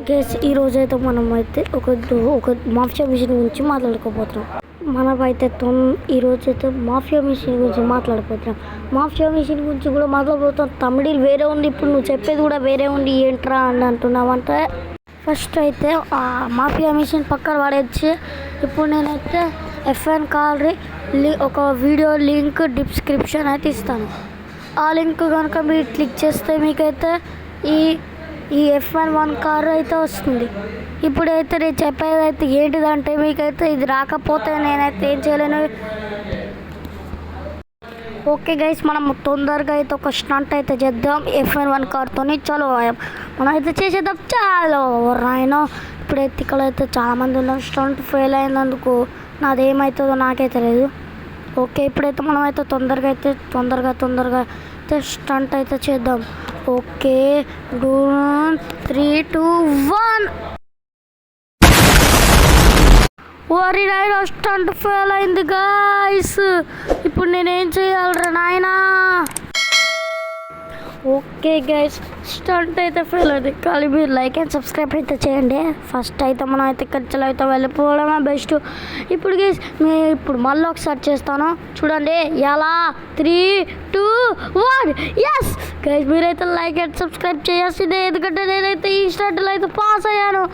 Guys ఈరోజైతే మనం అయితే ఒక మాఫియా మిషన్ గురించి మాట్లాడుకోబోతున్నాం. మనమైతే ఈరోజైతే మాఫియా మిషన్ గురించి మాట్లాడుకోబోతున్నాం. మాఫియా మిషన్ గురించి కూడా మాట్లాడబోతున్నాం. తమిళ వేరే ఉంది, ఇప్పుడు నువ్వు చెప్పేది కూడా వేరే ఉంది, ఏంట్రా అని అంటున్నావంటే ఫస్ట్ అయితే మాఫియా మిషన్ పక్కన పడేసి ఇప్పుడు నేనైతే F1 కార్ ఒక వీడియో లింక్ డిస్క్రిప్షన్ అయితే ఇస్తాను. ఆ లింక్ కనుక మీరు క్లిక్ చేస్తే మీకైతే ఈ F1 కార్ అయితే వస్తుంది. ఇప్పుడైతే నేను చెప్పేది అయితే ఏంటిదంటే మీకైతే ఇది రాకపోతే నేనైతే ఏం చేయలేను. ఓకే గైస్, మనం తొందరగా అయితే ఒక స్టంట్ అయితే చేద్దాం F1 కార్తో. చలో మనం అయితే చేసేద్దాం. చాలు రాయన ఇప్పుడైతే ఇక్కడైతే చాలామంది ఉన్నాం. స్టంట్ ఫెయిల్ అయినందుకు నాదేమవుతుందో నాకైతే లేదు. ఓకే, ఇప్పుడైతే మనం అయితే తొందరగా అయితే స్టంట్ అయితే చేద్దాం. ఓకే, 3, 2, 1. వరి నాయన స్టంట్ ఫెయిల్ అయింది గాయస్. ఇప్పుడు నేనేం చేయాలరా నాయనా? ఓకే గైస్, స్టంట్ అయితే ఫెయిల్ అయింది. కానీ మీరు లైక్ అండ్ సబ్స్క్రైబ్ అయితే చేయండి. ఫస్ట్ అయితే మనం అయితే ఖర్చులు అయితే వెళ్ళిపోవడమే బెస్ట్. ఇప్పుడు గైస్ ఇప్పుడు మళ్ళీ ఒకసారి చేస్తాను చూడండి. ఎలా 3, 2, 1. ఎస్ గైస్, మీరైతే లైక్ అండ్ సబ్స్క్రైబ్ చేయాల్సిందే, ఎందుకంటే నేనైతే ఈ స్టంట్లో అయితే పాస్ అయ్యాను.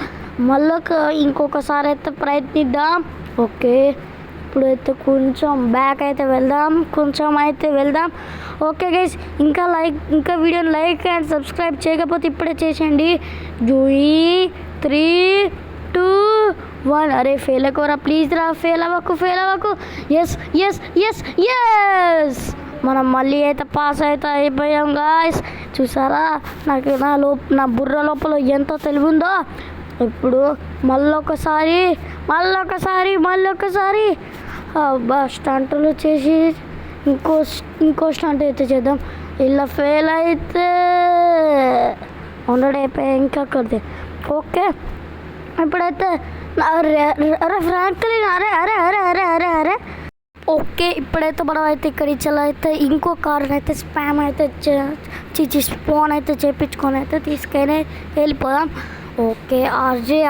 మళ్ళీ ఇంకొకసారి అయితే ప్రయత్నిద్దాం. ఓకే, ఇప్పుడైతే కొంచెం బ్యాక్ అయితే వెళ్దాం. ఓకే గైస్, ఇంకా వీడియోని లైక్ అండ్ సబ్స్క్రైబ్ చేయకపోతే ఇప్పుడే చేసేయండి. 3, 2, 1. అరే ఫెయిల్ అవ్వరా ప్లీజ్ రా, ఫెయిల్ అవ్వకు. ఎస్ మనం మళ్ళీ అయితే పాస్ అయితే అయిపోయాం గాయస్. చూసారా నాకు నా బుర్ర లోపల ఎంత తెలివి ఉందో. ఇప్పుడు మళ్ళొకసారి స్టంట్లు చేసి ఇంకో స్టంట్ అయితే చేద్దాం. ఇలా ఫెయిల్ అయితే 100 అయిపోయాయి ఇంకా కొద్ది. ఓకే, ఇప్పుడైతే అరే ఫ్రాంక్లిన్ అరే. ఓకే, ఇప్పుడైతే మనం అయితే ఇక్కడ ఇచ్చలైతే ఇంకో కార్ అయితే స్పాన్ అయితే చేపించుకొని అయితే తీసుకొని వెళ్ళిపోదాం. ఓకే,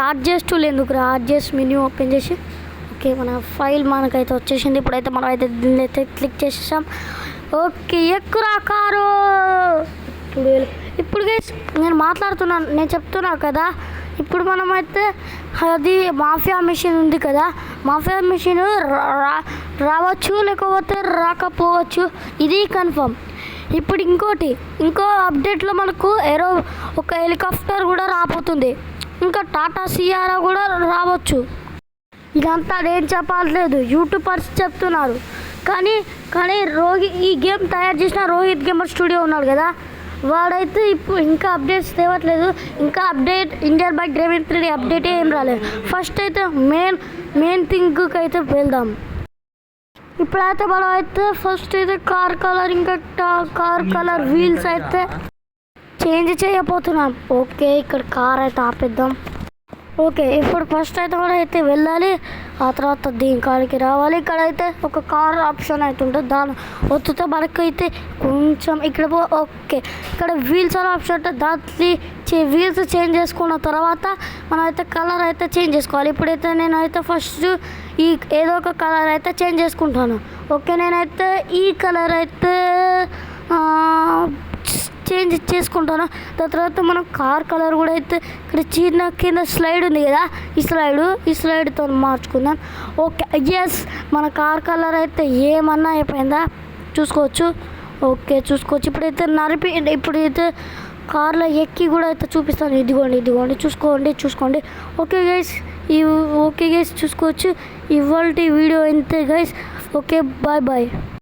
ఆర్జెస్ టూల్ ఎందుకురా, ఆర్జెస్ మెన్యూ ఓపెన్ చేసి ఓకే మన ఫైల్ మనకైతే వచ్చేసింది. ఇప్పుడైతే మనం అయితే దీన్ని అయితే క్లిక్ చేసేసాం. ఓకే, ఎక్కురా కారు. ఇప్పుడు గైస్ నేను చెప్తున్నా కదా. ఇప్పుడు మనమైతే అది మాఫియా మిషన్ ఉంది కదా, మాఫియా మిషన్ రావచ్చు లేకపోతే రాకపోవచ్చు, ఇది కన్ఫర్మ్. ఇప్పుడు ఇంకో అప్డేట్లో మనకు ఒక హెలికాప్టర్ కూడా రాబోతుంది, ఇంకా టాటా సియారా కూడా రావచ్చు. ఇదంతా నేను చెప్పట్లేదు, యూట్యూబర్స్ చెప్తున్నారు. కానీ ఈ గేమ్ తయారు చేసిన రోహిత్ గేమర్ స్టూడియో ఉన్నాడు కదా, వాడైతే ఇప్పుడు ఇంకా అప్డేట్స్ తేవట్లేదు. ఇంకా update Indian bike driving 3D update ఏం రాలేదు. ఫస్ట్ అయితే మెయిన్ థింగ్కి అయితే వెళ్దాం. ఇప్పుడైతే మనం అయితే ఫస్ట్ అయితే కార్ కలర్ వీల్స్ అయితే చేంజ్ చేయబోతున్నాం. ఓకే, ఇక్కడ కార్ అయితే ఆపేద్దాం. ఓకే, ఇప్పుడు ఫస్ట్ అయితే మనం అయితే వెళ్ళాలి, ఆ తర్వాత దీని కాడికి రావాలి. ఇక్కడైతే ఒక కార్ ఆప్షన్ అయితే ఉంటుంది, దాని ఒత్తుతో మనకు అయితే కొంచెం ఓకే, ఇక్కడ వీల్స్ అనే ఆప్షన్ ఉంటుంది, దాంట్లో వీల్స్ చేంజ్ చేసుకున్న తర్వాత మనం అయితే కలర్ అయితే చేంజ్ చేసుకోవాలి. ఇప్పుడైతే నేనైతే ఫస్ట్ ఏదో ఒక కలర్ అయితే చేంజ్ చేసుకుంటాను. ఓకే, నేనైతే ఈ కలర్ అయితే చేంజ్ చేసుకుంటాను. దాని తర్వాత మనం కార్ కలర్ కూడా అయితే ఇక్కడ కింద స్లైడ్ ఉంది కదా, ఈ స్లైడ్తో మార్చుకుందాం. ఓకే, ఎస్ మన కార్ కలర్ అయితే ఏమన్నా అయిపోయిందా చూసుకోవచ్చు. ఓకే, చూసుకోవచ్చు. ఇప్పుడైతే కార్లో ఎక్కి కూడా అయితే చూపిస్తాను. ఇదిగోండి చూసుకోండి. ఓకే గైస్, చూసుకోవచ్చు. ఇవాల్టి వీడియో ఇంతే గైస్. Okay, bye.